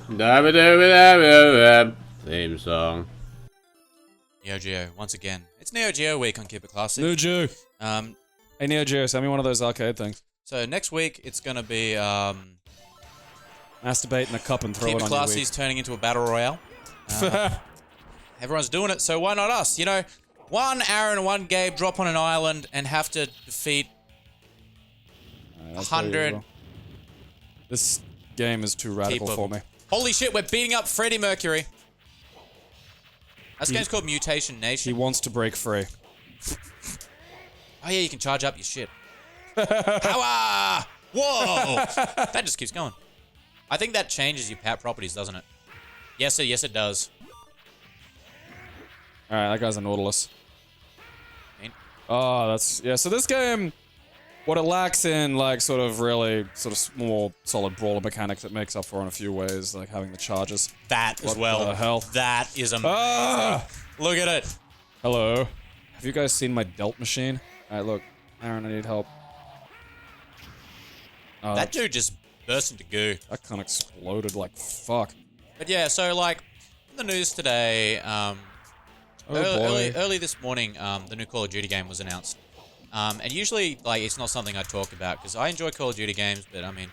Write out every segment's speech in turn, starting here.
Theme song. Neo Geo, once again. It's Neo Geo week on KeepetClassy. Neo Geo. Hey Neo Geo, send me one of those arcade things. So next week, it's gonna be, Masturbate in a cup and throw it on your KeepetClassy's turning into a battle royale. Everyone's doing it, so why not us? You know, one Aaron and one Gabe drop on an island and have to defeat 100. This game is too radical for me. Holy shit, we're beating up Freddie Mercury. This game's called Mutation Nation. He wants to break free. Oh yeah, you can charge up your shit. Whoa! That just keeps going. I think that changes your properties, doesn't it? Yes, it does. Alright, that guy's a Nautilus. Mean. Oh, that's... Yeah, so this game, what it lacks in, like, sort of more solid brawler mechanics, it makes up for in a few ways, like having the charges. That as well. What the hell? That is amazing. Look at it. Hello. Have you guys seen my Delt machine? Alright, look. Aaron, I need help. That dude just burst into goo. That kind of exploded like fuck. But yeah, so like, in the news today, early this morning, the new Call of Duty game was announced. And usually, like, it's not something I talk about, because I enjoy Call of Duty games, but I mean,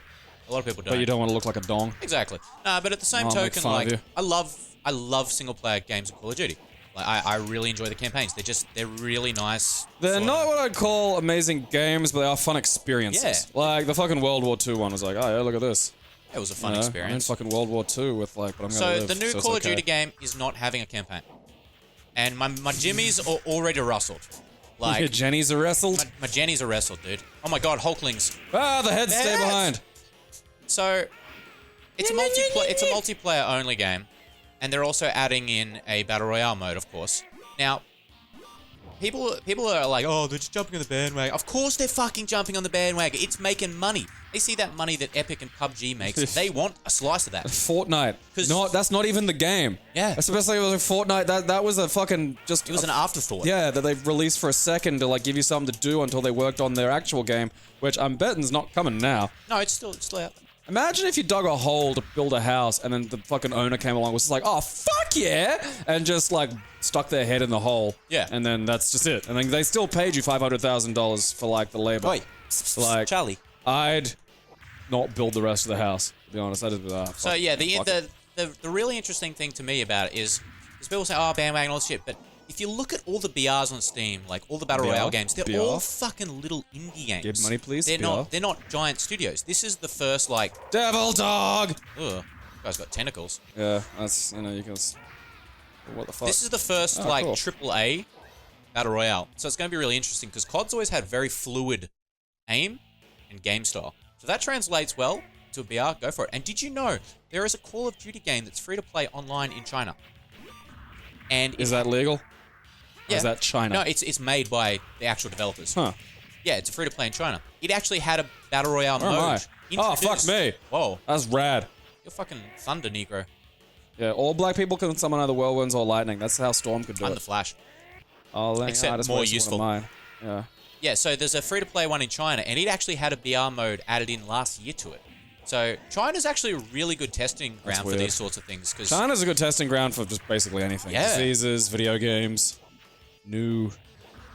a lot of people don't. But you don't want to look like a dong. Exactly. But at the same token, like, I love single-player games of Call of Duty. Like, I really enjoy the campaigns. They're really nice. They're not what I'd call amazing games, but they are fun experiences. Yeah. Like, the fucking World War II one was like, oh yeah, look at this. It was a fun experience. I'm in fucking World War II with, like, but I'm gonna live, so the new Call of Duty game is not having a campaign. And my jimmies are already rustled. Like, your jennies are wrestled? My jennies are wrestled, dude. Oh my god, Hulklings. Ah, the heads stay behind. So, it's a multiplayer only game. And they're also adding in a Battle Royale mode, of course. Now, people are like, oh, they're just jumping on the bandwagon. Of course they're fucking jumping on the bandwagon. It's making money. They see that money that Epic and PUBG makes. They want a slice of that. Fortnite. No, that's not even the game. Yeah. Especially with Fortnite, that was a fucking just... It was an afterthought. Yeah, that they've released for a second to, like, give you something to do until they worked on their actual game, which I'm betting's not coming now. No, it's still out. Imagine if you dug a hole to build a house and then the fucking owner came along and was just like, oh, fuck yeah! And just, like, stuck their head in the hole. Yeah. And then that's just it. And then they still paid you $500,000 for, like, the labor. Wait. Like, Charlie. I'd not build the rest of the house, to be honest. I just, so, yeah, the really interesting thing to me about it is people say, oh, bandwagon, all this shit, but if you look at all the BRs on Steam, like all the Battle Royale games, they're all fucking little indie games. Give money, please. They're not giant studios. This is the first, like... Devil Dog! Ugh. Guy's got tentacles. Yeah, that's, you know, you can... What the fuck? This is the first, cool. AAA Battle Royale. So it's going to be really interesting, because COD's always had very fluid aim and game style. So that translates well to a BR, go for it. And did you know, there is a Call of Duty game that's free to play online in China? And is that legal? Yeah. Or is that China? No, it's made by the actual developers. Huh. Yeah, it's free to play in China. It actually had a Battle Royale mode. Oh, fuck me. Whoa. That's rad. You're fucking thunder, Negro. Yeah, all black people can summon either whirlwinds or lightning. That's how Storm could do it. I'm the Flash. Oh, except more useful. Yeah. Yeah, so there's a free-to-play one in China, and it actually had a BR mode added in last year to it. So China's actually a really good testing ground for these sorts of things. Cause China's a good testing ground for just basically anything. Yeah. Diseases, video games, new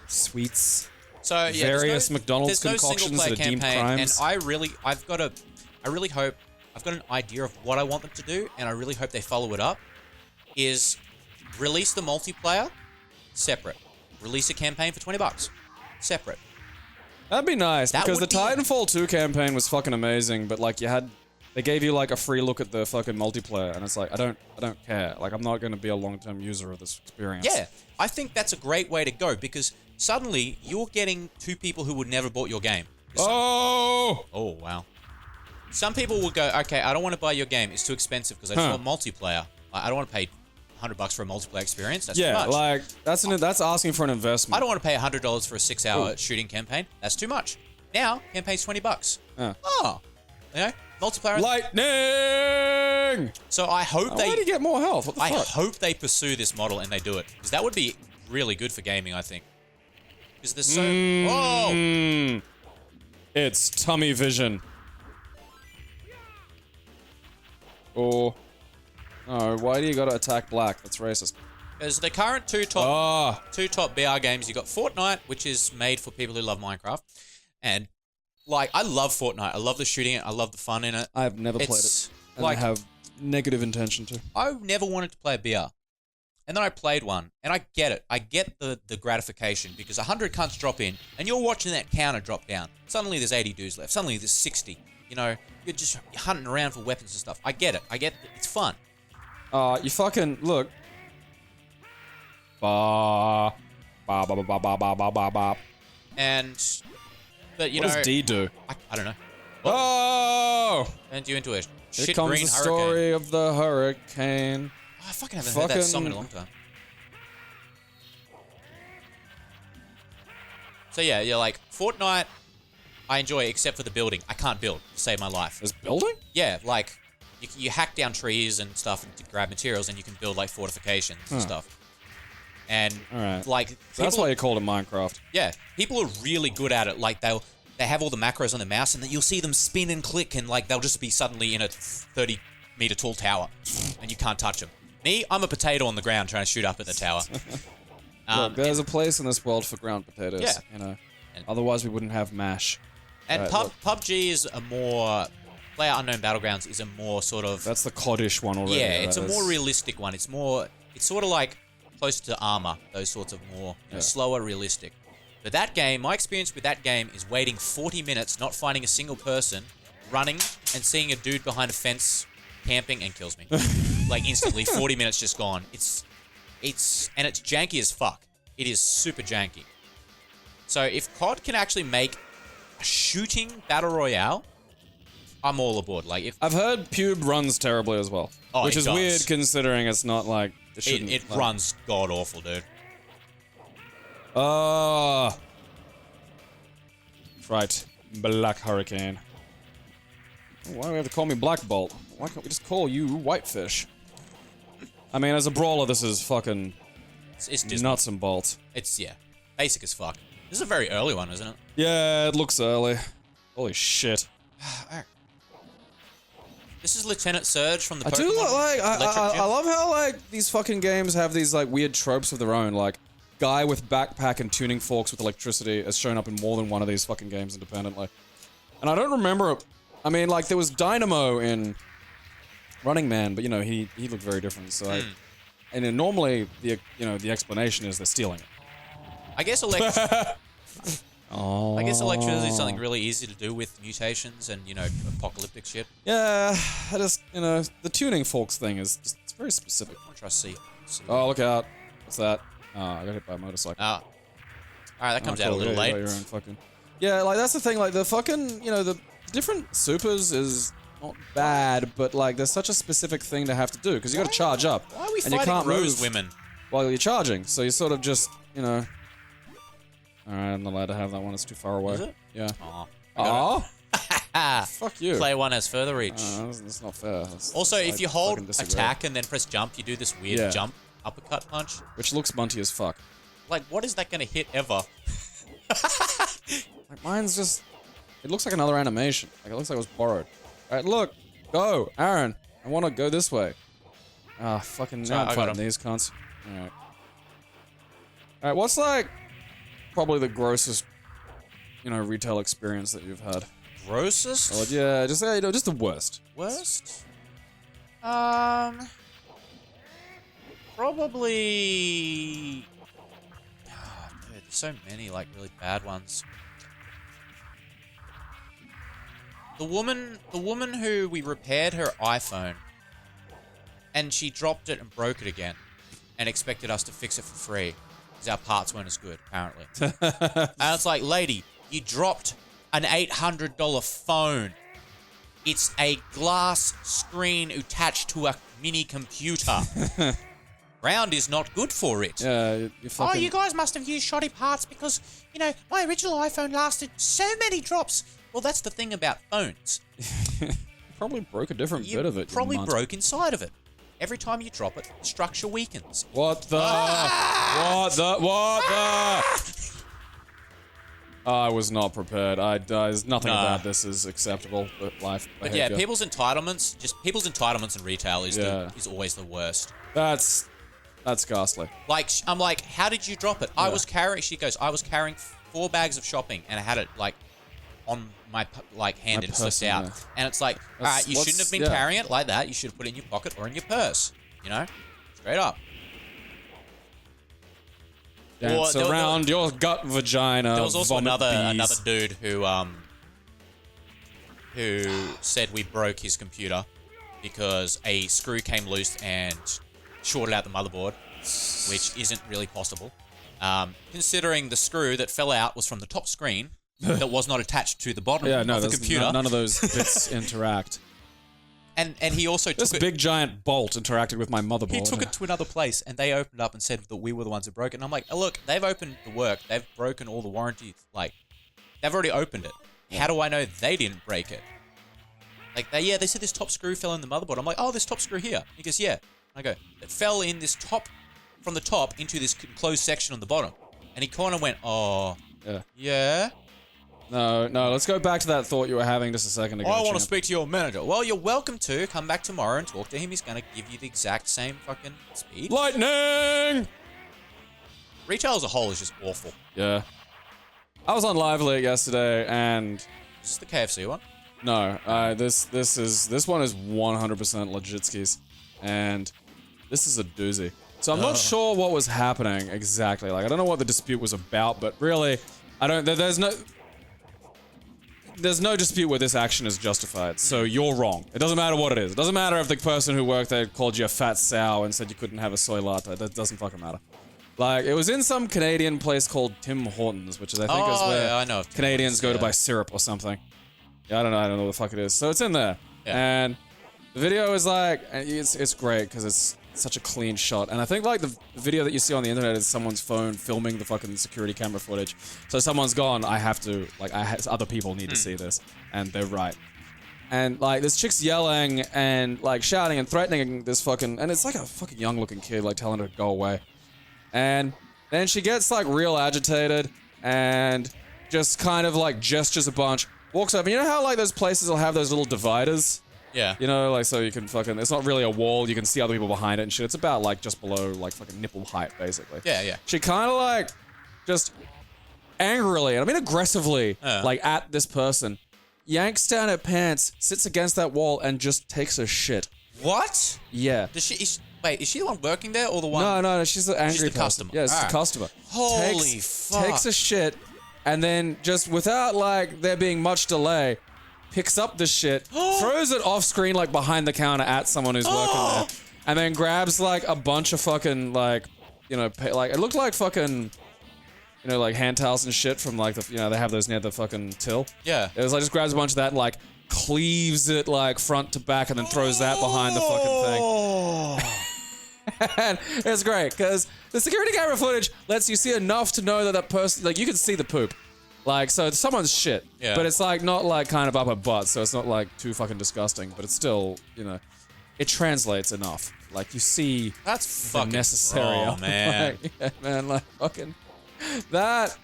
sweets, so yeah, various McDonald's concoctions that are deemed crimes. And I really hope, I've got an idea of what I want them to do, and I really hope they follow it up, is release the multiplayer separate. Release a campaign for $20. Separate. That'd be nice, because the Titanfall 2 campaign was fucking amazing, but like they gave you like a free look at the fucking multiplayer, and it's like, I don't care. Like, I'm not gonna be a long-term user of this experience. Yeah, I think that's a great way to go, because suddenly you're getting two people who would never bought your game. Oh! Oh, wow. Some people will go, okay, I don't want to buy your game, it's too expensive, because I just want multiplayer. I don't want to pay $100 for a multiplayer experience. That's too much. Like that's asking for an investment. I don't want to pay $100 for a 6-hour shooting campaign. That's too much. Now, campaign's $20. Oh, you know, multiplayer. Lightning. So I hope Why do you get more health? What the fuck? I hope they pursue this model and they do it, because that would be really good for gaming, I think. Because there's so... Oh! It's tummy vision. Oh. No, why do you gotta attack black? That's racist. Because the current two top BR games, you got Fortnite, which is made for people who love Minecraft, and like I love Fortnite. I love the shooting it. I love the fun in it. I've never played it. And Like I have negative intention to. I never wanted to play a BR, and then I played one, and I get it. I get the gratification because 100 cunts drop in, and you're watching that counter drop down. Suddenly there's 80 dudes left. Suddenly there's 60. You know, you're just hunting around for weapons and stuff. I get it. It's fun. You fucking look. Ba ba ba ba ba ba ba ba ba. But you what know, does D do? I don't know. Oh! And you into a Here shit comes green the hurricane. story of the hurricane. Oh, I fucking haven't heard that song in a long time. So yeah, you're like Fortnite. I enjoy it except for the building. I can't build to save my life. There's building? Yeah, like you hack down trees and stuff to grab materials, and you can build like fortifications and stuff. And like so that's why you called it Minecraft. Yeah, people are really good at it. Like they have all the macros on their mouse, and you'll see them spin and click, and like they'll just be suddenly in a 30-meter tall tower, and you can't touch them. Me, I'm a potato on the ground trying to shoot up at the tower. Look, there's a place in this world for ground potatoes. Yeah. You know, otherwise we wouldn't have MASH. And PUBG is a more PlayerUnknown Battlegrounds is a more sort of that's the coddish one already. Yeah, it's a more realistic one. It's sort of like closer to Armor, those sorts of more slower, realistic. But that game, my experience with that game is waiting 40 minutes, not finding a single person, running and seeing a dude behind a fence camping and kills me. Like instantly, 40 minutes just gone. It's janky as fuck. It is super janky. So if COD can actually make a shooting battle royale, I'm all aboard. Like if I've heard Pube runs terribly as well, which is weird considering it's not like it runs god awful, dude. Right, Black Hurricane. Why do we have to call me Black Bolt? Why can't we just call you Whitefish? I mean, as a brawler, this is fucking it's nuts and bolts. It's basic as fuck. This is a very early one, isn't it? Yeah, it looks early. Holy shit. This is Lieutenant Surge from the Pokemon. I do like, I love how, like, these fucking games have these, like, weird tropes of their own. Like, guy with backpack and tuning forks with electricity has shown up in more than one of these fucking games independently. And I don't remember it. I mean, like, there was Dynamo in Running Man, but, you know, he looked very different, so and then normally, the explanation is they're stealing it. I guess I guess electricity is something really easy to do with mutations and, you know, apocalyptic shit. Yeah, I just, you know, the tuning forks thing is just, it's very specific. I'm trying to see. Oh, look out. What's that? Oh, I got hit by a motorcycle. Alright, that comes out a little late. Your own fucking... Yeah, like, that's the thing, like, the fucking, you know, the different supers is not bad, but, like, there's such a specific thing to have to do, because you gotta charge up. Why are we and you fighting can't rose move women? while you're charging, so you sort of just, you know... Alright, I'm not allowed to have that one, it's too far away. Is it? Yeah. Aw. Fuck you. Player 1 has further reach. That's not fair. Also, if you hold attack and then press jump, you do this weird jump uppercut punch. Which looks munty as fuck. Like, what is that gonna hit ever? Like, mine's just... It looks like another animation. Like, it looks like it was borrowed. Alright, look! Go! Aaron! I wanna go this way. Ah, fucking now I'm fighting these cunts. Alright. Alright, what's like... Probably the grossest, you know, retail experience that you've had? Grossest? Or, yeah, just, you know, just the worst. Worst? Probably... Oh, dude, there's so many, like, really bad ones. The woman who we repaired her iPhone, and she dropped it and broke it again, and expected us to fix it for free. Because our parts weren't as good, apparently. And it's like, lady, you dropped an $800 phone. It's a glass screen attached to a mini computer. Round is not good for it. Yeah, you fucking... Oh, you guys must have used shoddy parts because, you know, my original iPhone lasted so many drops. Well, that's the thing about phones. You probably broke a different bit of it. Probably broke inside of it. Every time you drop it, the structure weakens. What the? What the? I was not prepared. There's nothing about this is acceptable. But life. But yeah, people's entitlements in retail is always the worst. That's ghastly. Like, I'm like, how did you drop it? She goes, I was carrying 4 bags of shopping and I had it like on my hand and it slipped out. Yeah. And it's like, all right, you shouldn't have been carrying it like that. You should have put it in your pocket or in your purse. You know, straight up. Dance around your gut vagina. There was also another dude who said we broke his computer because a screw came loose and shorted out the motherboard, which isn't really possible. Considering the screw that fell out was from the top screen that was not attached to the bottom of the computer. None of those bits interact. And he also took big giant bolt interacted with my motherboard. He took it to another place, and they opened up and said that we were the ones who broke it. And I'm like, oh, look, they've opened the work. They've broken all the warranties. Like, they've already opened it. How do I know they didn't break it? Like, they said this top screw fell in the motherboard. I'm like, oh, this top screw here. He goes, yeah. I go, it fell in this from the top into this closed section on the bottom. And he kind of went, oh, yeah. No, let's go back to that thought you were having just a second ago. I want to speak to your manager. Well, you're welcome to come back tomorrow and talk to him. He's going to give you the exact same fucking speed. Lightning! Retail as a whole is just awful. Yeah. I was on Live Leak yesterday and... Is this the KFC one? No, this one is 100% legit skis. And this is a doozy. So I'm not sure what was happening exactly. Like, I don't know what the dispute was about, but really, there's no dispute where this action is justified, so you're wrong. It doesn't matter what it is. It doesn't matter if the person who worked there called you a fat sow and said you couldn't have a soy latte. That doesn't fucking matter. Like, it was in some Canadian place called Tim Hortons, which is, I think, is where I know Canadians go to buy syrup or something. Yeah, I don't know what the fuck it is. So it's in there. Yeah. And the video is like, it's great because it's such a clean shot. And I think like the video that you see on the internet is someone's phone filming the fucking security camera footage. So someone's gone, other people need to see this. And they're right. And like this chick's yelling and like shouting and threatening this fucking, and it's like a fucking young looking kid like telling her to go away. And then she gets like real agitated and just kind of like gestures a bunch, walks up. And you know how like those places will have those little dividers? Yeah. You know, like, so you can fucking, it's not really a wall, you can see other people behind it and shit. It's about, like, just below, like, fucking nipple height, basically. Yeah. She kind of, like, just angrily, and I mean aggressively, like, at this person, yanks down her pants, sits against that wall, and just takes a shit. What? Yeah. Is she the one working there, or the one? No, she's the angry person. Customer. Yeah, she's the customer. Holy fuck. Takes a shit, and then, just without, like, there being much delay, picks up the shit, throws it off screen, like, behind the counter at someone who's working there, and then grabs, like, a bunch of fucking, like, you know, like, it looked like fucking, you know, like, hand towels and shit from, like, the, you know, they have those near the fucking till. Yeah. It was, like, just grabs a bunch of that and, like, cleaves it, like, front to back and then throws that behind the fucking thing. And it's great, because the security camera footage lets you see enough to know that person, like, you can see the poop. Like, so it's someone's shit. Yeah. But it's, like, not, like, kind of up her butt, so it's not, like, too fucking disgusting. But it's still, you know, it translates enough. Like, you see that's the fucking necessary. raw, man. Like, yeah, man, like, fucking... That...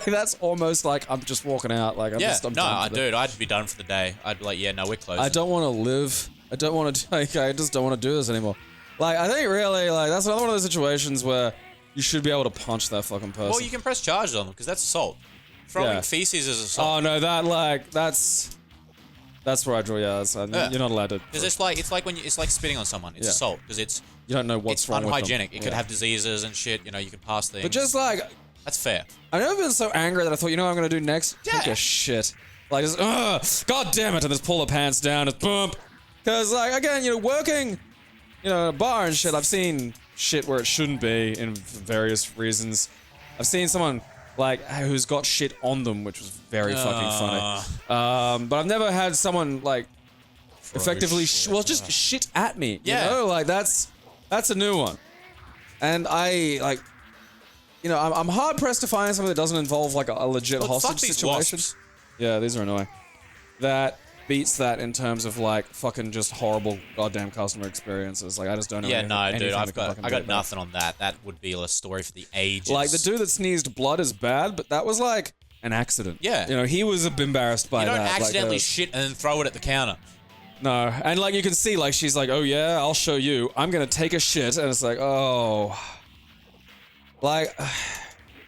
that's almost like I'm just walking out. Like, I'm dude, I'd be done for the day. I'd be like, yeah, no, we're closing. I don't want to live. I don't want to... Like, I just don't want to do this anymore. Like, I think really, like, that's another one of those situations where you should be able to punch that fucking person. Well, you can press charges on them, because that's assault. Throwing feces is assault. Oh, no, that, like, that's where I draw your ass. You're not allowed to... Because it's like when it's like spitting on someone. It's assault, because it's... You don't know what's wrong with them. It's unhygienic. It could have diseases and shit, you know, you can pass things. But just, like... That's fair. I've never been so angry that I thought, you know what I'm going to do next? Yeah. Take a shit. Like, just, God damn it, and just pull the pants down, just bump. Because, like, again, you know, working, you know, in a bar and shit, I've seen shit where it shouldn't be in various reasons. I've seen someone, like, who's got shit on them, which was very fucking funny. But I've never had someone, like, effectively, just shit at me. Yeah. You know, like, that's a new one. And I, like... You know, I'm hard-pressed to find something that doesn't involve, like, a legit hostage situation. Wasps. Yeah, these are annoying. That beats that in terms of like fucking just horrible goddamn customer experiences. Like I just don't know. Yeah, no, anything dude, that can I fucking got beat that. nothing on that. That would be a story for the ages. Like the dude that sneezed blood is bad, but that was like an accident. Yeah. You know, he was embarrassed by You that. don't accidentally like, shit and then throw it at the counter. no, and like you can see, like she's like, oh yeah, I'll show you. I'm gonna take a shit, and it's like, oh, like.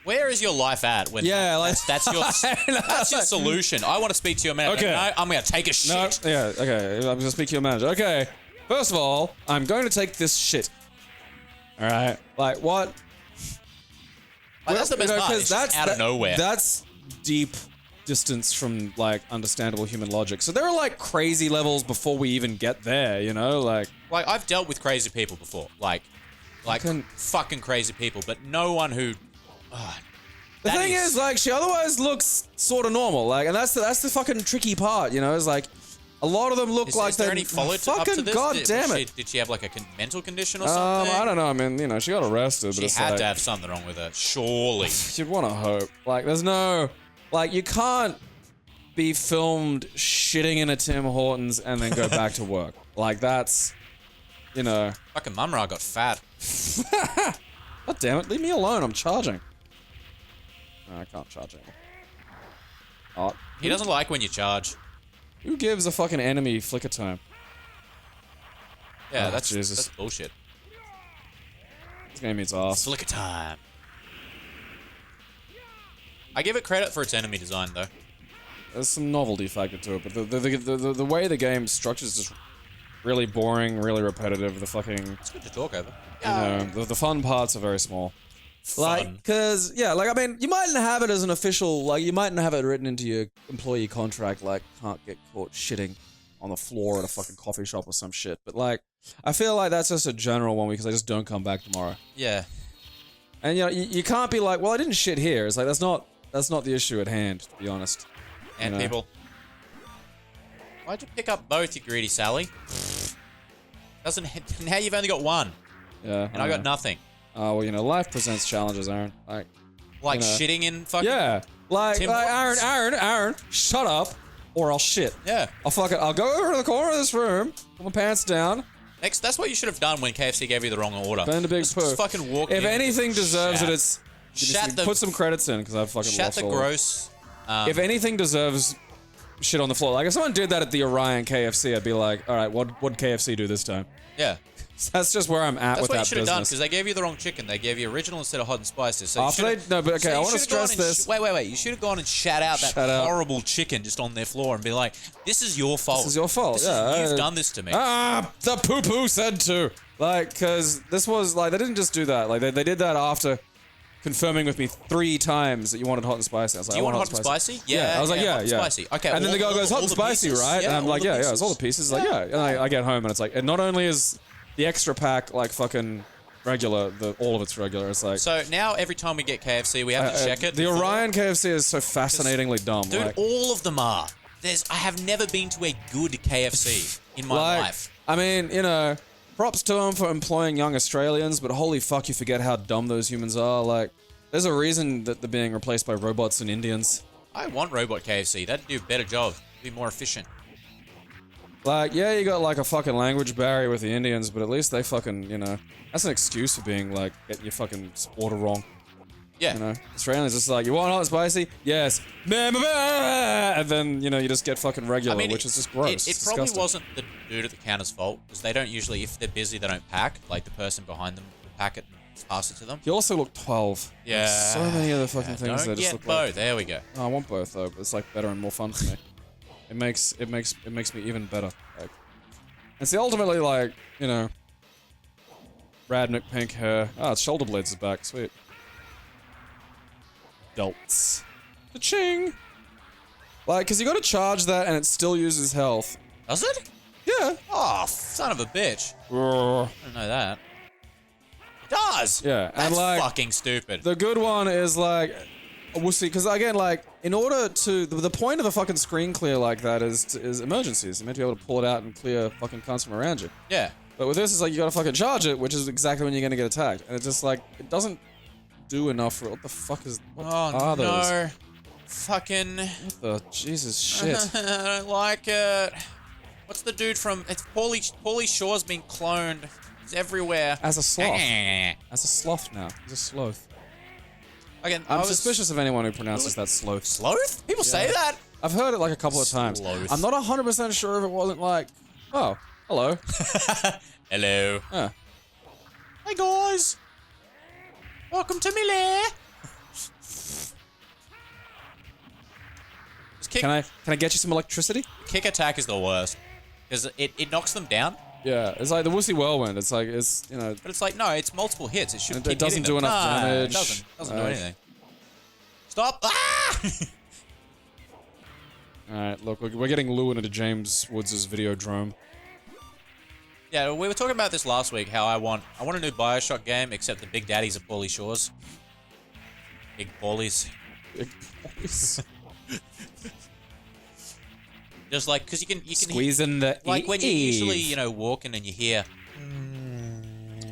Where is your life at when Yeah, like that's your solution? I want to speak to your manager. Okay. No, I'm gonna take a shit. No, yeah, okay. I'm gonna speak to your manager. Okay, first of all, I'm going to take this shit. All right, like what? Like, that's the best part. 'cause It's just out of nowhere. That's deep distance from like understandable human logic. So there are like crazy levels before we even get there. You know, like I've dealt with crazy people before, like fucking crazy people, but no one who. the thing is, like, she otherwise looks sort of normal. Like, and that's the fucking tricky part. You know, is like. A lot of them look like is there they're any follow up fucking to this? goddamn it. Did she have like a mental condition or something? I don't know. I mean, you know, she got arrested. She but it's had like, to have something wrong with her, surely. You'd want to hope. Like, there's no, like, you can't be filmed shitting in a Tim Hortons and then go back to work. Like, that's, you know. Fucking Mumra got fat. God damn it! Leave me alone. I'm charging. No, I can't charge anymore. Oh, He doesn't like when you charge. who gives a fucking enemy flicker time? Yeah, Oh, that's Jesus. bullshit. This game needs ass. Flicker time. I give it credit for its enemy design, though. There's some novelty factor to it, but the way the game structures is just really boring, really repetitive. The fucking, It's good to talk over. you know, the fun parts are very small. Fun. Like, cause yeah, like I mean, you mightn't have it as an official, like you mightn't have it written into your employee contract, like can't get caught shitting on the floor at a fucking coffee shop or some shit. But like, I feel like that's just a general one because I just don't come back tomorrow. Yeah. And you know, you can't be like, well, I didn't shit here. It's like that's not the issue at hand, to be honest. And You know? people. Why'd you pick up both, you greedy Sally? Doesn't now you've only got one, Yeah. and I got nothing. Oh well, you know, life presents challenges, Aaron. Like you know. Shitting in fucking. Yeah. Like Tim Aaron, shut up, or I'll shit. Yeah. I'll go over to the corner of this room, put my pants down. Next, that's what you should have done when KFC gave you the wrong order. Bend a big Just poo. fucking walk If in, anything deserves shat. it, it's Shat the- put some credits in because I've fucking Shat lost the all. gross. If anything deserves shit on the floor, like if someone did that at the Orion KFC, I'd be like, all right, what'd KFC do this time? Yeah. That's just where I'm at That's with what you that should have done, business. because they gave you the wrong chicken. They gave you original instead of hot and spicy. So After you they, should've- no, but okay, so I you want to should've gone stress and this. Wait. You should have gone and shat out that Shut up. horrible chicken just on their floor and be like, this is your fault. This is your fault. You've done this to me. The poo-poo said to. Like, because this was, like, they didn't just do that. Like, they did that after confirming with me 3 times that you wanted hot and spicy. I was like, Do you I want hot and spicy? Yeah. I was like, hot and yeah. spicy. Okay. And then the guy goes, hot and the spicy, pieces. right? And I'm all like, the yeah, it's all the pieces. pieces. Like, yeah. And I get home and it's like, and not only is the extra pack, like, fucking regular, all of it's regular. It's like, So now every time we get KFC, we have to check it. the before- Orion KFC is so fascinatingly dumb. Dude, like, all of them are. I have never been to a good KFC in my like, life. I mean, you know, props to them for employing young Australians, but holy fuck, you forget how dumb those humans are. Like, there's a reason that they're being replaced by robots and Indians. I want robot KFC. That'd do a better job. Be more efficient. Like, yeah, you got like a fucking language barrier with the Indians, but at least they fucking, you know, that's an excuse for being like, getting your fucking order wrong. Yeah. You know, Australians just like, you want hot and spicy? Yes. And then, you know, you just get fucking regular, which is just gross. It probably wasn't the dude at the counter's fault, because they don't usually, if they're busy, they don't pack. Like, the person behind them will pack it and pass it to them. You also look 12. Yeah. There's so many other fucking things that Don't just get look both. like. There we go. Oh, I want both though, but it's like better and more fun for me. It makes me even better. Like, and see, ultimately, like, you know, Radnick pink hair. Ah, its shoulder blades is back. Sweet. Belts. Ka-ching! Like, because you got to charge that and it still uses health. Does it? Yeah. Oh, son of a bitch. Ugh. I didn't know that. It does. Yeah, That's and like fucking stupid. the good one is like, we'll see, because again, like, in order to the point of a fucking screen clear like that is emergencies. You're meant to be able to pull it out and clear fucking cunts from around you. Yeah. But with this, it's like you gotta fucking charge it, which is exactly when you're gonna get attacked, and it's just like it doesn't do enough for what the fuck is? What are those? No. Fucking... What the Jesus shit? I don't like it. What's the dude from... It's Pauly Shore's been cloned. He's everywhere. As a sloth. As a sloth now. He's a sloth. Again, I'm suspicious of anyone who pronounces that sloth. Sloth? People say that? I've heard it like a couple of times. Sloth. I'm not 100% sure if it wasn't like, oh, hello. Hello. Yeah. Hey guys. Welcome to me lair. Can I get you some electricity? Kick attack is the worst. Because it knocks them down. Yeah, it's like the Wussy Whirlwind. It's like, it's, you know... But it's like, no, it's multiple hits. It should keep it doesn't do hitting them. enough damage. It doesn't do anything. Stop! Ah! Alright, look, we're getting lured into James Woods' Videodrome. Yeah, we were talking about this last week, how I want a new Bioshock game, except the Big Daddies are Pauly Shores. Big Paulies. Big boys. Just like, because you can Squeezing the like when you're Eve. usually, you know, walking and you hear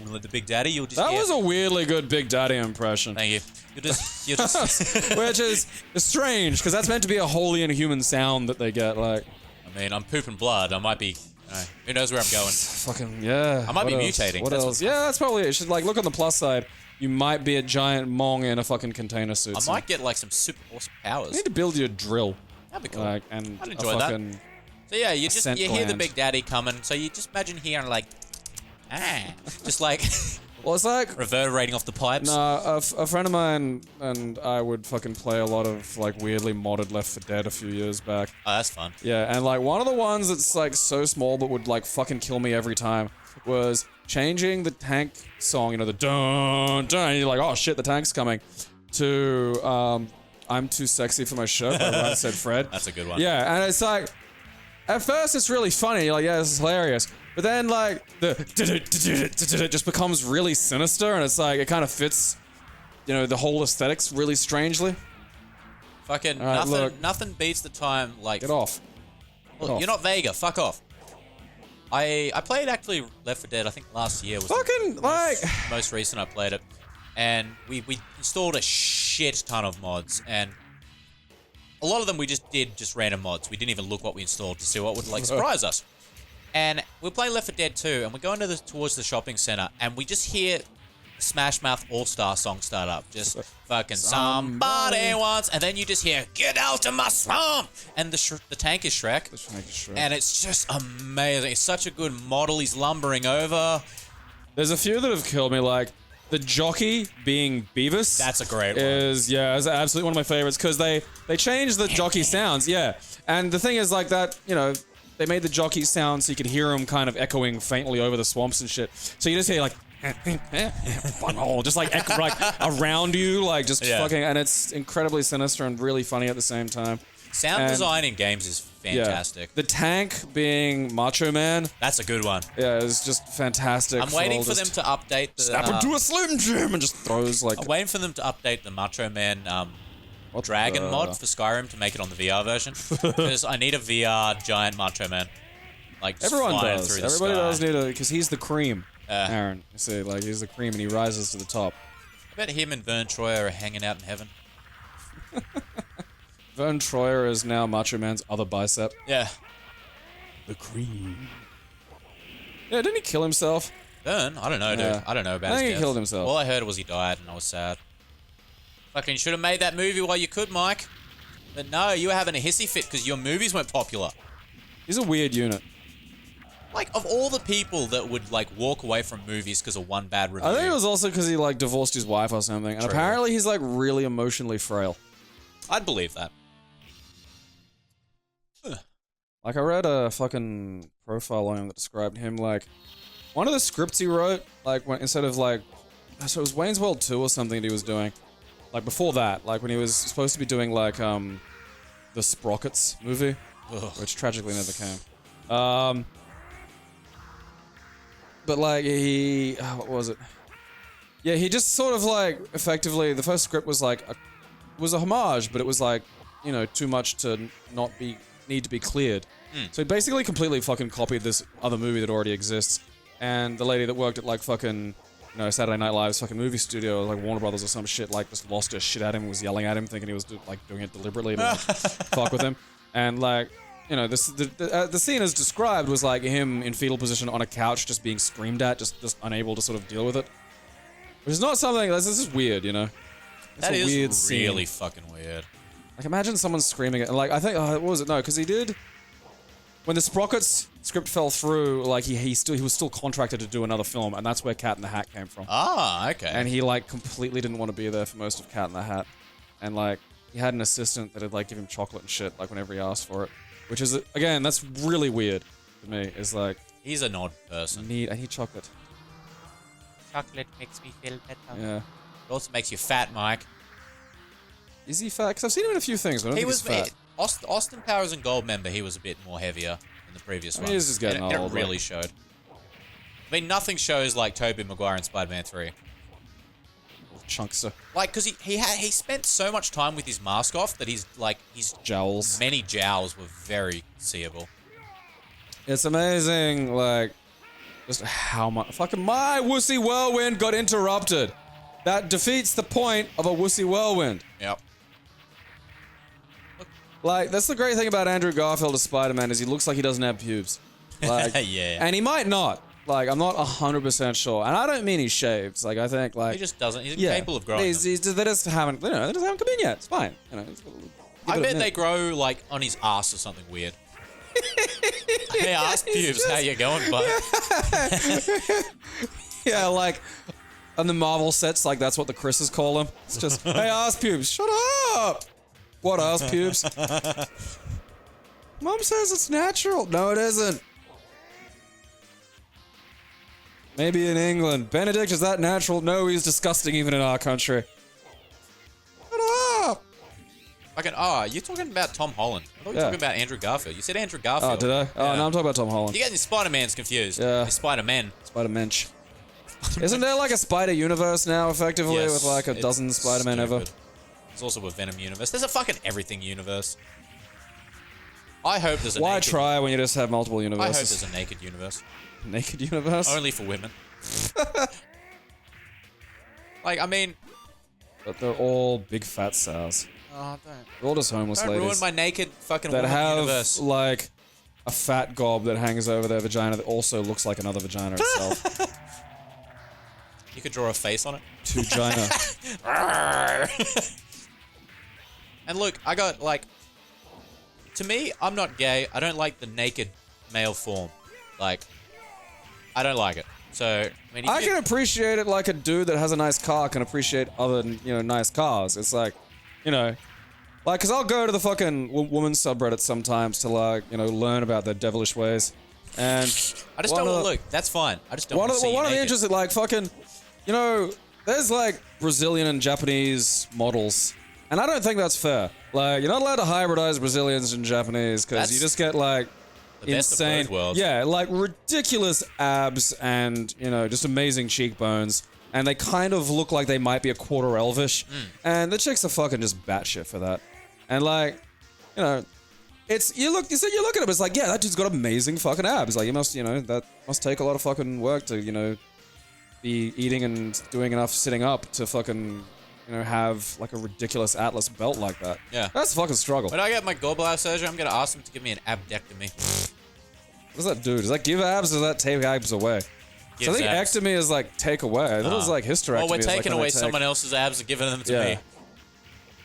like the Big Daddy, you'll just That hear, was a weirdly good Big Daddy impression. Thank you. You just Which is strange, because that's meant to be a wholly inhuman sound that they get, like... I mean, I'm pooping blood. I might be, you know, who knows where I'm going. Fucking, yeah. I might be mutating. What else? Yeah, that's probably it. You should, like, look on the plus side. You might be a giant mong in a fucking container suit. I might get, like, some super awesome powers. You need to build your drill. That'd be cool. Like, and I'd enjoy that. So yeah, you hear the Big Daddy coming, so you just imagine hearing like, just like, well, it's like reverberating off the pipes. Nah, a friend of mine and I would fucking play a lot of like weirdly modded Left 4 Dead a few years back. Oh, that's fun. Yeah, and like one of the ones that's like so small but would like fucking kill me every time was changing the tank song, you know, the dun dun, and you're like, oh shit, the tank's coming, to I'm Too Sexy for My Shirt by Right Said Fred. That's a good one. Yeah, and it's like, at first it's really funny, you're like, yeah, this is hilarious. But then like, it just becomes really sinister, and it's like, it kind of fits, you know, the whole aesthetics really strangely. Fucking right, nothing beats the time, like... Get off. Well, you're not Vega, fuck off. I played actually Left 4 Dead, I think last year was fucking, like... most recent I played it. And we installed a shit ton of mods, and a lot of them we just did just random mods. We didn't even look what we installed to see what would like surprise us. And we're playing Left 4 Dead 2, and we're going towards the shopping center, and we just hear Smash Mouth All-Star song start up. Just fucking somebody wants, and then you just hear, get out of my swamp! And the tank is Shrek. The tank is Shrek. And it's just amazing. It's such a good model. He's lumbering over. There's a few that have killed me, like, the jockey being Beavis. That's a great one. Is absolutely one of my favorites, because they changed the jockey sounds, yeah. And the thing is, like, that, you know, they made the jockey sound so you could hear him kind of echoing faintly over the swamps and shit. So you just hear, like, just like around you, like just fucking, and it's incredibly sinister and really funny at the same time. Sound design in games is fantastic. Yeah. The tank being Macho Man. That's a good one. Yeah, it's just fantastic. I'm waiting for them to update the... Snap into a Slim Jim and just throws like... I'm waiting for them to update the Macho Man Dragon mod for Skyrim to make it on the VR version. Because I need a VR giant Macho Man. Like, just everyone flying does. through the Everybody sky. does need a... Because he's the cream, Aaron. You see, like, he's the cream and he rises to the top. I bet him and Vern Troyer are hanging out in heaven. Vern Troyer is now Macho Man's other bicep. Yeah. The cream. Yeah, didn't he kill himself? Vern? I don't know, dude. Yeah. I don't know about I his think he death. killed himself. All I heard was he died, and I was sad. Fucking should have made that movie while you could, Mike. But no, you were having a hissy fit because your movies weren't popular. He's a weird unit. Like, of all the people that would, like, walk away from movies because of one bad review. I think it was also because he, like, divorced his wife or something. And True. apparently he's, like, really emotionally frail. I'd believe that. Like, I read a fucking profile on him that described him, like, one of the scripts he wrote, like, when, instead of, like, so it was Wayne's World 2 or something that he was doing. Like, before that, like, when he was supposed to be doing, like, the Sprockets movie, which tragically never came. But, like, what was it? Yeah, he just sort of, like, effectively, the first script was, like, was a homage, but it was, like, you know, too much to not need to be cleared. So he basically completely fucking copied this other movie that already exists. And the lady that worked at, like, fucking Saturday Night Live's fucking movie studio, like Warner Brothers or some shit, like just lost her shit at him, was yelling at him, thinking he was doing it deliberately to like, fuck with him. And like, the scene as described was like him in fetal position on a couch, just being screamed at, just unable to sort of deal with it. Which is not something. This is weird, you know. That is weird really scene. fucking weird. Like, imagine someone screaming it. Like, I think, what was it? No, because he did. When the Sprockets script fell through, like he was still contracted to do another film, and that's where Cat in the Hat came from. Ah, okay. And he like completely didn't want to be there for most of Cat in the Hat, and like he had an assistant that'd like give him chocolate and shit like whenever he asked for it, which is again that's really weird to me. Is like he's an odd person. I need chocolate. Chocolate makes me feel better. Yeah. It also makes you fat, Mike. Is he fat? Because I've seen him in a few things, but I don't think he's fat. Austin Powers and Gold member, he was a bit more heavier than the previous one. He's just getting old. It really showed. I mean, nothing shows like Tobey Maguire in Spider-Man 3. Chunkster. Like, because he spent so much time with his mask off that his jowls. Many jowls were very seeable. It's amazing, like, just how much fucking my wussy whirlwind got interrupted. That defeats the point of a wussy whirlwind. Yep. Like, that's the great thing about Andrew Garfield as Spider-Man is he looks like he doesn't have pubes. Like, yeah. And he might not. Like, I'm not 100% sure. And I don't mean he shaves. Like, I think, like... He just doesn't. He's capable of growing they just haven't, they just haven't come in yet. It's fine. You know, I bet they grow, like, on his ass or something weird. Hey, ass pubes, how you going, bud? Yeah, like... On the Marvel sets, like, that's what the Chris's call him. It's just, hey, ass pubes, shut up! What ass pubes? Mom says it's natural. No, it isn't. Maybe in England. Benedict, is that natural? No, he's disgusting even in our country. Shut up! You're talking about Tom Holland. I thought you were talking about Andrew Garfield. You said Andrew Garfield. Oh, did I? Oh, no, I'm talking about Tom Holland. You're getting the Spider-Mans confused. Yeah. The Spider-Man. Spider-Mensch. Isn't there like a Spider universe now, effectively, Yes, with like a dozen Spider-Man ever? There's also a Venom universe. There's a fucking everything universe. I hope there's a Why naked... try when you just have multiple I hope universes? there's a naked universe. Naked universe? Only for women. Like, I mean... But they're all big fat sows. Oh, don't. They're all just homeless Don't ladies. ruin my naked fucking that woman have, universe. like, a fat gob that hangs over their vagina that also looks like another vagina itself. You could draw a face on it. Vagina. And look, I got, like... To me, I'm not gay. I don't like the naked male form. Like, I don't like it. So, I mean... I can appreciate it like a dude that has a nice car can appreciate other, nice cars. It's like, like, because I'll go to the fucking women's subreddit sometimes to, like, learn about their devilish ways. And... I just don't want to look. That's fine. I just don't want to see one of the naked. interesting, like, fucking... there's, like, Brazilian and Japanese models. And I don't think that's fair. Like, you're not allowed to hybridize Brazilians and Japanese because you just get, like... The best insane, of both worlds. yeah, like ridiculous abs and just amazing cheekbones, and they kind of look like they might be a quarter elvish, and the chicks are fucking just batshit for that, and like, it's you look at him, it's like, yeah, that dude's got amazing fucking abs, like you must, that must take a lot of fucking work to, be eating and doing enough sitting up to fucking. Have like a ridiculous Atlas belt like that. Yeah. That's a fucking struggle. When I get my gallbladder surgery, I'm going to ask them to give me an abdectomy. What does that do? Does that give abs or does that take abs away? So I think abs. ectomy is like take away. I thought it was like hysterectomy. Oh, we're taking away take... someone else's abs and giving them to me.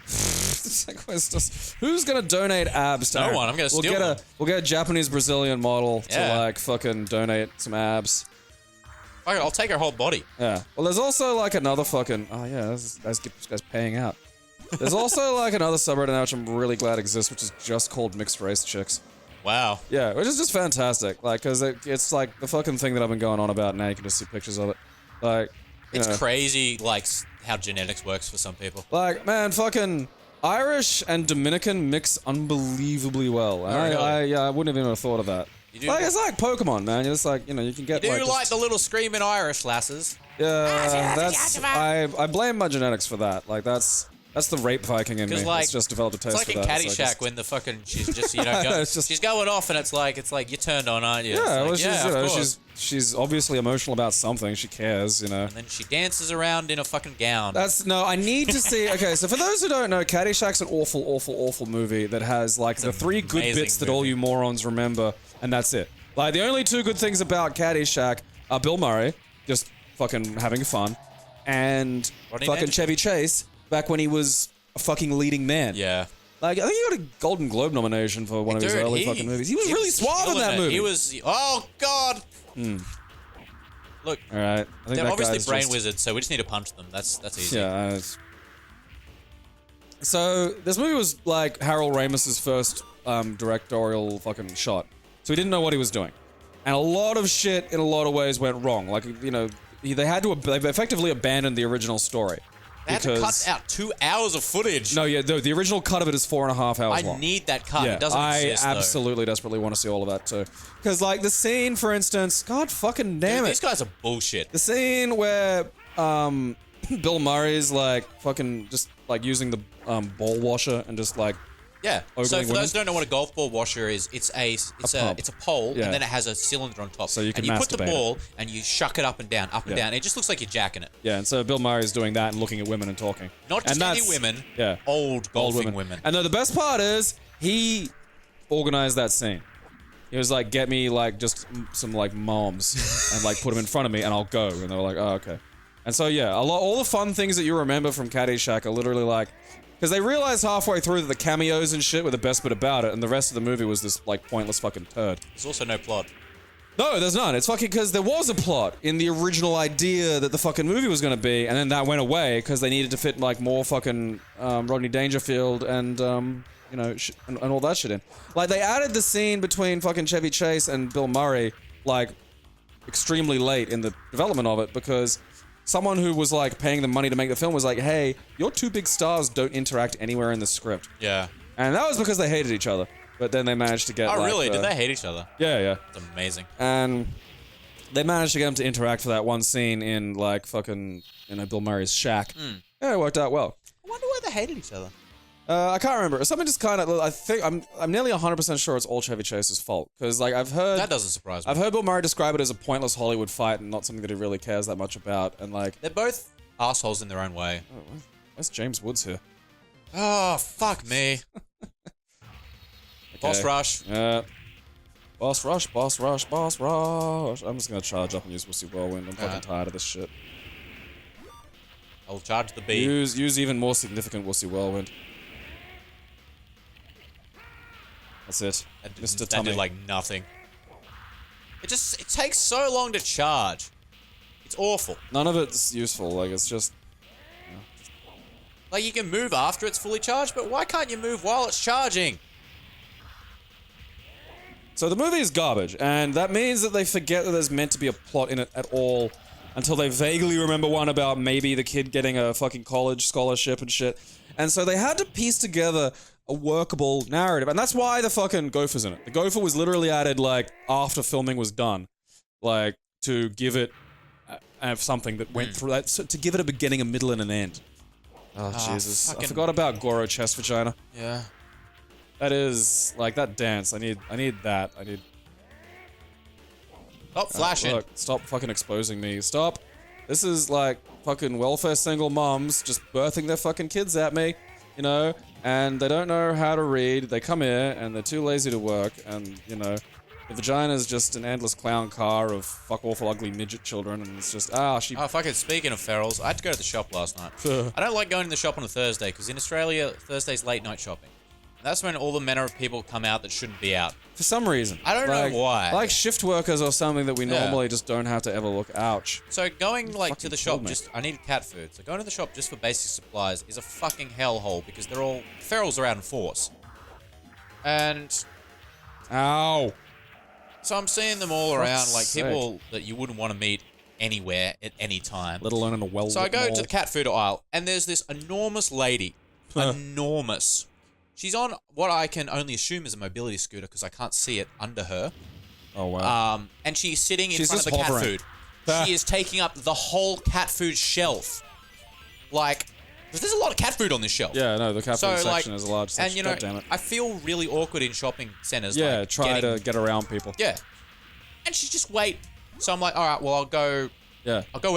It's like, who's going to donate abs to No one. I'm going to steal them. We'll get a Japanese Brazilian model to like fucking donate some abs. I'll take her whole body. Yeah. Well, there's also like another fucking... Oh, yeah, this guy's paying out. There's also like another subreddit now which I'm really glad exists, which is just called Mixed Race Chicks. Wow. Yeah, which is just fantastic. Like, because it's like the fucking thing that I've been going on about. Now you can just see pictures of it. Like, it's crazy, like, how genetics works for some people. Like, man, fucking Irish and Dominican mix unbelievably well. And I wouldn't have even thought of that. Like, it's like Pokemon, man. You're just like, you can get you do like the little screaming Irish lasses. Yeah, that's... I blame my genetics for that. Like, that's... That's the rape Viking in me. like, it's just developed a taste It's like for in that. Caddyshack when the fucking she's just she's going off and it's like you turned on, aren't you? Yeah, It's like, well, of course. she's obviously emotional about something. She cares, And then she dances around in a fucking gown. I need to see. Okay, so for those who don't know, Caddyshack's an awful, awful, awful movie that has like the 3 good bits that all you morons remember, and that's it. Like the only 2 good things about Caddyshack are Bill Murray just fucking having fun, and fucking Chevy Chase back when he was a fucking leading man. Yeah. Like, I think he got a Golden Globe nomination for one of his early fucking movies. He was really suave in that movie. He was... Oh, God! Look, all right. I think they're that obviously guy's brain just, wizards, so we just need to punch them. That's easy. Yeah. So, this movie was like Harold Ramis's first directorial fucking shot. So he didn't know what he was doing. And a lot of shit, in a lot of ways, went wrong. Like, you know, they effectively abandoned the original story. They had to cut out 2 hours of footage. No, yeah, the original cut of it is 4.5 hours long. I need that cut. Yeah, It doesn't exist, I absolutely desperately want to see all of that too. Because, like, the scene, for instance, God fucking damn Dude, it. these guys are bullshit. The scene where Bill Murray's, like, fucking just, like, using the ball washer and just, like, Yeah. So for women. those who don't know what a golf ball washer is, it's a pole, Yeah. and then it has a cylinder on top. So you can and you put the masturbate ball and you shuck it up and down, It just looks like you're jacking it. Yeah, and so Bill Murray's doing that and looking at women and talking. Not just and any women. Yeah. Old golfing women. And the best part is, he organized that scene. He was like, get me, like, just some, like, moms and, like, put them in front of me and I'll go. And they were like, oh, okay. And so, yeah, all the fun things that you remember from Caddyshack are literally like... Because they realized halfway through that the cameos and shit were the best bit about it, and the rest of the movie was this, like, pointless fucking turd. There's also no plot. No, there's none. It's fucking because there was a plot in the original idea that the fucking movie was gonna be, and then that went away because they needed to fit, like, more fucking Rodney Dangerfield and, you know, and all that shit in. Like, they added the scene between fucking Chevy Chase and Bill Murray, like, extremely late in the development of it because... Someone who was, like, paying them money to make the film was like, hey, your 2 big stars don't interact anywhere in the script. Yeah. And that was because they hated each other. But then they managed to get, Oh, like, really? Did they hate each other? Yeah, yeah. That's amazing. And they managed to get them to interact for that one scene in, like, fucking, you know, Bill Murray's shack. Yeah, it worked out well. I wonder why they hated each other. I can't remember. Something just kind of. I think I'm nearly 100% sure it's all Chevy Chase's fault because like I've heard that doesn't surprise me. I've heard Bill Murray describe it as a pointless Hollywood fight and not something that he really cares that much about. And like they're both assholes in their own way. Oh, where's James Woods here? Oh fuck me. Okay. Boss rush. Yeah. Boss rush. Boss rush. Boss rush. I'm just gonna charge up and use Wussy Whirlwind. I'm fucking tired of this shit. I'll charge the beat. Use even more significant Wussy Whirlwind. That's it. Mr. That did like nothing. It takes so long to charge. It's awful. None of it's useful. Like it's just. Like you can move after it's fully charged, but why can't you move while it's charging? So the movie is garbage, and that means that they forget that there's meant to be a plot in it at all until they vaguely remember one about maybe the kid getting a fucking college scholarship and shit. And so they had to piece together a workable narrative, and that's why the fucking gopher's in it. The gopher was literally added, like, after filming was done. Like, to give it something that went through that, so to give it a beginning, a middle, and an end. Oh, Jesus. I forgot about Goro chest vagina. Yeah. That is, like, that dance. I need that. I need... Stop flashing. Look, stop fucking exposing me. Stop. This is, like, fucking welfare single moms just birthing their fucking kids at me, you know? And they don't know how to read. They come here, and they're too lazy to work, and, you know... The vagina's just an endless clown car of fuck awful ugly midget children, and it's just, Oh, fucking speaking of ferals, I had to go to the shop last night. I don't like going to the shop on a Thursday, because in Australia, Thursday's late night shopping. And that's when all the manner of people come out that shouldn't be out. For some reason. I don't know why. Like shift workers or something that we normally just don't have to ever look. Ouch. So going, like, to the shop, I need cat food. So going to the shop just for basic supplies is a fucking hellhole, because ferals are out in force. And... Ow. So I'm seeing them all around, like people that you wouldn't want to meet anywhere at any time. Let alone in a well-lit So I go mall. to the cat food aisle, and there's this enormous lady. Enormous. She's on what I can only assume is a mobility scooter, because I can't see it under her. Oh, wow. And she's sitting in front of the hovering. cat food. She is taking up the whole cat food shelf. Like, Because there's a lot of cat food on this shelf. Yeah, no, the cat food section is a large section. And you know, God damn it. I feel really awkward in shopping centers. Yeah, like, try to get around people. Yeah. And she's just wait. So I'm like, all right, well, I'll go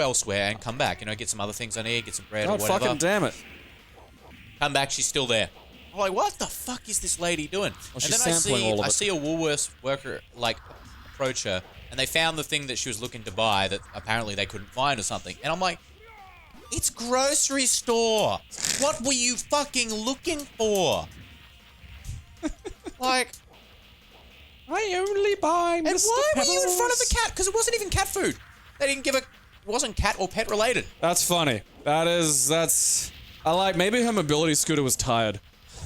elsewhere and come back. You know, get some other things I need, get some bread or whatever. Fucking damn it. Come back, she's still there. I'm like, what the fuck is this lady doing? Well, and she's then sampling all of I it. see a Woolworths worker, like, approach her, and they found the thing that she was looking to buy that apparently they couldn't find or something. And I'm like, it's grocery store. What were you fucking looking for? Like, I only buy and why were you in front of the cat? Because it wasn't even cat food. They didn't give a... It wasn't cat or pet related. That's funny. That's... I like... Maybe her mobility scooter was tired.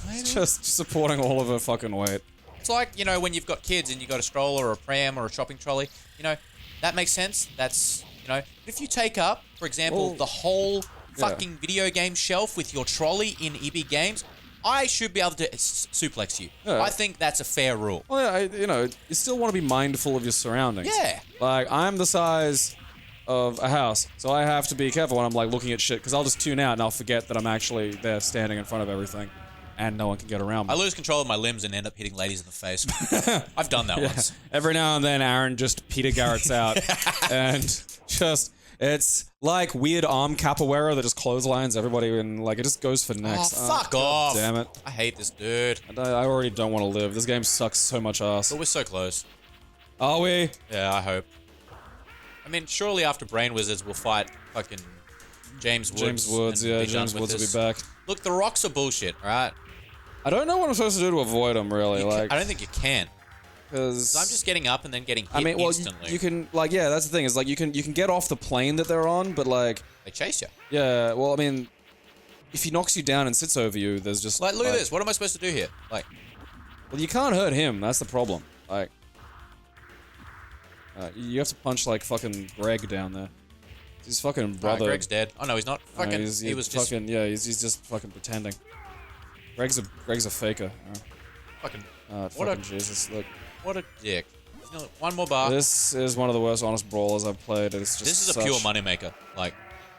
Maybe. Just supporting all of her fucking weight. It's like, you know, when you've got kids and you've got a stroller or a pram or a shopping trolley, you know, that makes sense. That's, you know, if you take up, for example, the whole fucking video game shelf with your trolley in EB Games, I should be able to suplex you. Yeah. I think that's a fair rule. Well, yeah, you know, you still want to be mindful of your surroundings. Yeah. Like, I'm the size of a house, so I have to be careful when I'm, like, looking at shit, because I'll just tune out and I'll forget that I'm actually there standing in front of everything, and no one can get around me. I lose control of my limbs and end up hitting ladies in the face. I've done that once. Every now and then, Aaron just Peter Garrett's out, and just... It's like weird arm capoeira that just clotheslines everybody and like it just goes for next. Oh, fuck off. Damn it. I hate this dude. I already don't want to live. This game sucks so much ass. But we're so close. Are we? Yeah, I hope. I mean, surely after Brain Wizards we'll fight fucking James Woods. James Woods, yeah, James Woods will be back. Look, the rocks are bullshit, alright? I don't know what I'm supposed to do to avoid them, really. I don't think you can. Because I'm just getting up and then getting hit instantly. you can, like, yeah, that's the thing, is like you can get off the plane that they're on, but like... They chase you. Yeah, well, I mean, if he knocks you down and sits over you, there's just... Like, look at this. What am I supposed to do here? Like... Well, you can't hurt him. That's the problem. Like... you have to punch, like, fucking Greg down there. His fucking brother... Greg's dead. Oh, no, he's not. Fucking... he was just... Fucking, yeah, he's just fucking pretending. Greg's a faker. Fucking... fucking Jesus, look. What a dick. One more bar. This is one of the worst honest brawlers I've played. It's just this is a pure moneymaker. Like...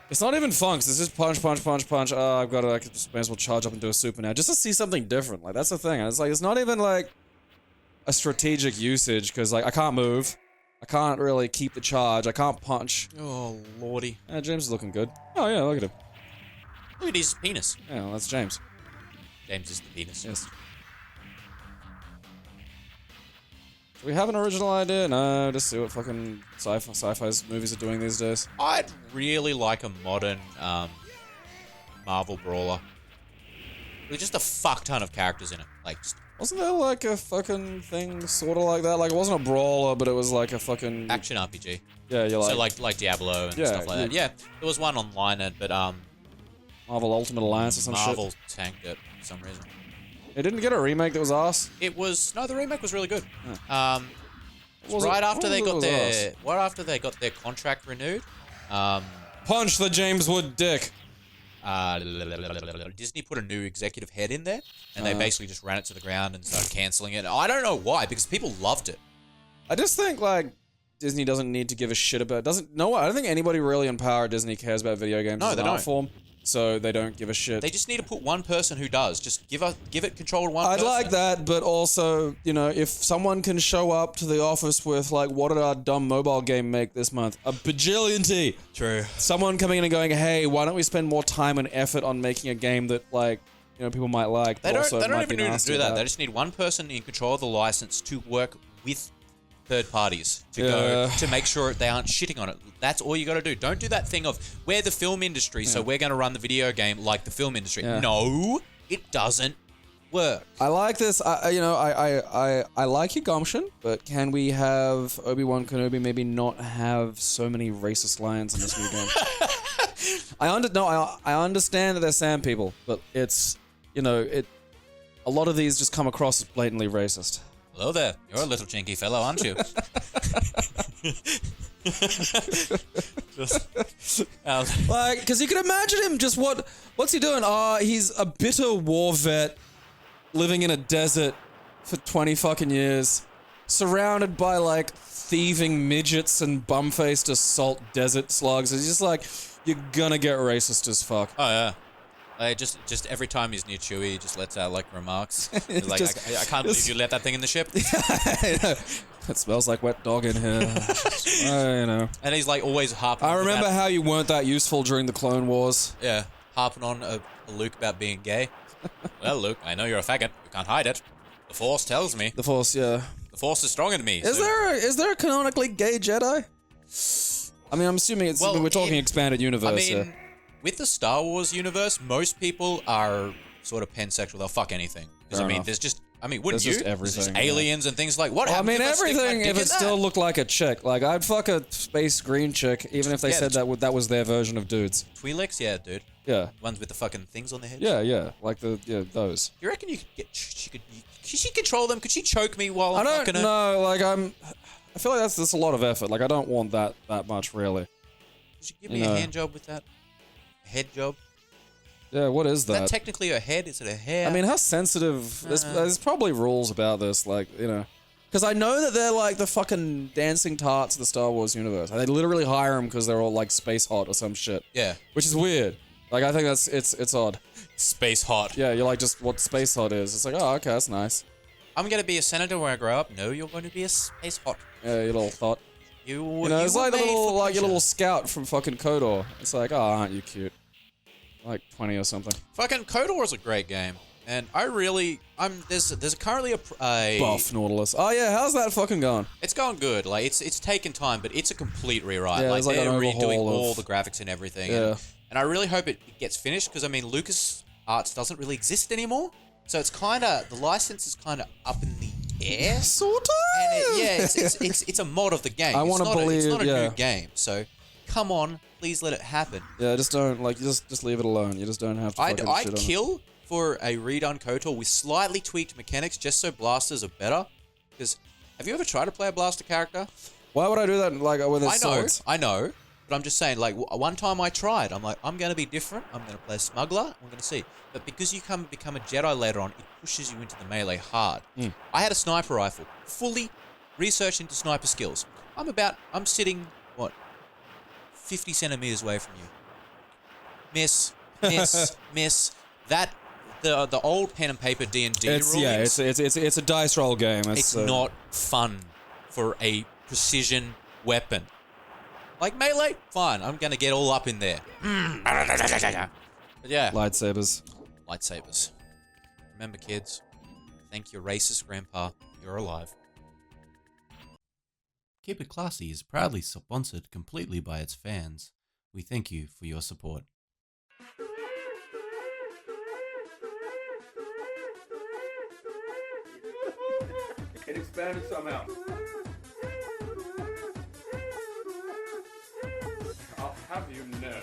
It's not even funks. This is punch, punch, punch, punch. Oh, I've got to, I may as well charge up and do a super now. Just to see something different. Like, that's the thing. It's like, it's not even like a strategic usage, because like, I can't move. I can't really keep the charge. I can't punch. Oh, lordy. Yeah, James is looking good. Oh yeah, look at him. Look at his penis. Yeah, well, that's James. James is the penis. Yes. Do we have an original idea? No, just see what fucking sci-fi movies are doing these days. I'd really like a modern Marvel brawler. With just a fuck ton of characters in it. Like, just wasn't there like a fucking thing sort of like that? Like, it wasn't a brawler, but it was like a fucking... action RPG. Yeah, you're like... So like Diablo and stuff like that. Yeah, there was one online, but Marvel Ultimate Alliance or some shit. Marvel tanked it for some reason. It didn't get a remake that was ass? It was... No, the remake was really good. Yeah. Right after they got their contract renewed. Punch the James Wood dick. Disney put a new executive head in there, and they basically just ran it to the ground and started cancelling it. I don't know why, because people loved it. I just think, like, Disney doesn't need to give a shit about... I don't think anybody really in power at Disney cares about video games as an art form. So they don't give a shit. They just need to put one person who does. Just give it control to one person. I'd like that, but also, you know, if someone can show up to the office with, like, what did our dumb mobile game make this month? A bajillion. True. Someone coming in and going, hey, why don't we spend more time and effort on making a game that, like, you know, people might like. They don't even need to do that. They just need one person in control of the license to work with third parties to make sure they aren't shitting on it. That's all you got to do. Don't do that thing of we're the film industry, so we're going to run the video game like the film industry. Yeah. No, it doesn't work. I like this. I like your gumption, but can we have Obi-Wan Kenobi maybe not have so many racist lines in this new game? I understand that they're sand people, but it's, you know, a lot of these just come across as blatantly racist. Hello there. You're a little chinky fellow, aren't you? Like, because you can imagine him just what's he doing? He's a bitter war vet living in a desert for 20 fucking years, surrounded by, like, thieving midgets and bum-faced assault desert slugs. It's just like, you're gonna get racist as fuck. Oh, yeah. Just every time he's near Chewie, he just lets out like remarks. He's like, Just- I can't believe you let that thing in the ship. It smells like wet dog in here. You know. And he's like always harping. I on remember about, how you weren't that useful during the Clone Wars. yeah, harping on a Luke about being gay. Well, Luke, I know you're a faggot. You can't hide it. The Force tells me. The Force, yeah. The Force is stronger than me. Is there a canonically gay Jedi? I mean, I'm assuming it's we're talking expanded universe. I mean, yeah. with the Star Wars universe, most people are sort of pansexual. They'll fuck anything. Because I mean, enough. there's just. I mean, wouldn't There's you? just everything, There's just aliens and things like what? I happened mean, if I stick my everything dick if in it still that? looked like a chick. Like, I'd fuck a space green chick, even if they Yeah, said that was their version of dudes. Twi'leks, yeah, dude. Yeah. Ones with the fucking things on their head. Yeah. Like those. You reckon you could get? Could she control them? Could she choke me while I I'm don't fucking her? know. Like, I feel like that's a lot of effort. Like, I don't want that much, really. Could you give me a hand job with that? A head job? Yeah. What is Is that that? technically her head? Is it her hair? I mean, how sensitive? There's probably rules about this, like, you know. Because I know that they're like the fucking dancing tarts of the Star Wars universe. They literally hire them because they're all like space hot or some shit. yeah. Which is weird. Like, I think it's odd. Space hot. Yeah, you're like just what space hot is. It's like, oh, okay, that's nice. I'm gonna be a senator when I grow up. No, you're going to be a space hot. Yeah, your little thought. You You know, it's were like the made little for like your pleasure. little scout from fucking KOTOR. It's like, oh, aren't you cute? Like 20 or something. Fucking KOTOR is a great game, and there's currently a Buff Nautilus. Oh yeah, how's that fucking going? It's going good. Like it's taken time, but it's a complete rewrite. Yeah, like it's like they're an redoing overhaul of- all the graphics and everything. Yeah. And I really hope it gets finished because I mean Lucas Arts doesn't really exist anymore, so it's kind of the license is kind of up in the air. Sort of. And it's a mod of the game. I wanna it's not a believe- new game. So come on, please let it happen. Yeah, just don't like just leave it alone. You just don't have to. I'd fucking shit on it. kill for a redone KOTOR with slightly tweaked mechanics just so blasters are better. Because have you ever tried to play a blaster character? Why would I do that? Like with his swords? I know, but I'm just saying. Like one time I tried. I'm like, I'm gonna be different. I'm gonna play a smuggler. I'm gonna see. But because you become a Jedi later on, it pushes you into the melee hard. I had a sniper rifle, fully researched into sniper skills. I'm sitting what, 50 centimeters away from you. Miss. That the old pen and paper D&D It's rulings. it's a dice roll game. It's not fun for a precision weapon. Like melee, fine. I'm gonna get all up in there. But yeah, lightsabers. lightsabers. Remember, kids. Thank your racist grandpa. You're alive. Keep It Classy is proudly sponsored completely by its fans. We thank you for your support. It expanded somehow. I'll have you know.